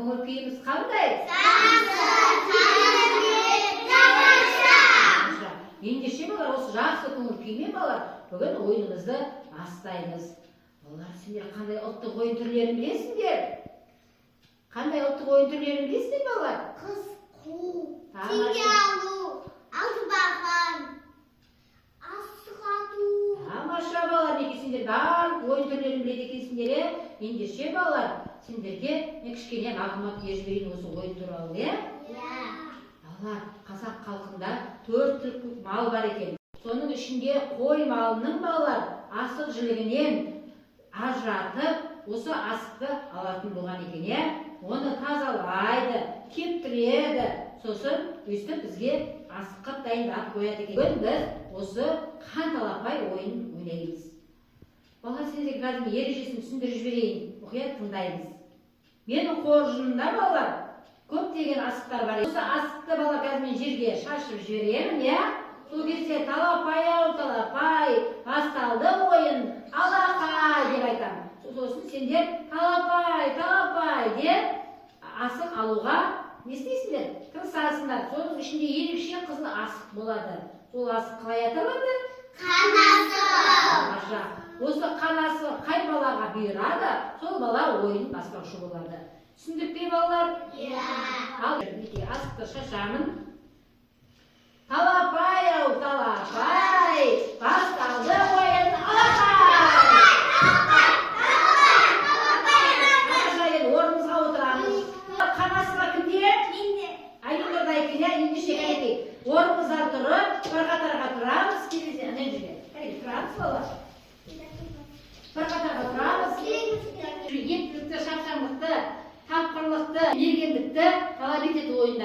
көңіл күйіміз қандай? Ендеше балалар, осы жақсы көңіл күймен балалар, бүгін ойынымызды бастаймыз. Балалар, сендер қандай ұлттық ойын түрлерін білесіңдер? Қандай ұлттық ойын түрлерін білесіңдер балалар? Қыз қуу, теңге алу, алтын бақан, асық ату. Тамаша балалар, неге сендер барлық ойын түрлерін біледі екенсіңдер? Ендеше балалар, сендерге кішкене мағлұмат беріп жіберейін осы ойын туралы, иә? Балалар, қазақ халқында 4 түрлі мал бар екен. Соның ішінде қой малының балалар асық жілігінен ажыратып, осы асықты алатын болған екен, иә? Оны тазалайды, кептіреді, сосын өстіп бізге асыққа дайындап қояды екен. Бүгін біз осы қан талапай ойын ойнаймыз. Балалар, сендерге қазір ережесін түсіндіріп жіберейін, мұқият тыңдаймыз. Менің қоржынымда балалар көптеген асықтар бар. Осы асықты балалар қазір мен жерге шашып жіберемін, иә? Сол кезде талапай-ау, талапай, басталды ойын, алақай деп айтамын. Сосын сендер талапай, талапай деп асық алуға не істейсіңдер? Тырысасыңдар. Соның ішінде ерекше қызыл асық болады. Сол асық қалай аталады? Қанасы. Осы қанасы қай балаға бұйырады, сол бала ойын бастаушы болады. Түсіндік пе балалар? Иә. Ал асықты шашамын. Талапай-ау, талапай, басталды ойын, алақай! Орнымызға отырамыз. Қанасыға кімде? Менде. Айнұрда екен, ендеше кәйке. Орнымызға тұрып, бір қатарға тұрамыз, келесі әне жүрген. Кәйке, тұрамыз балалар. Бір қатарға тұрамыз. Ептілікті, шапшаңлықты, тапқырлықты, мергендікті талап етеді ойында.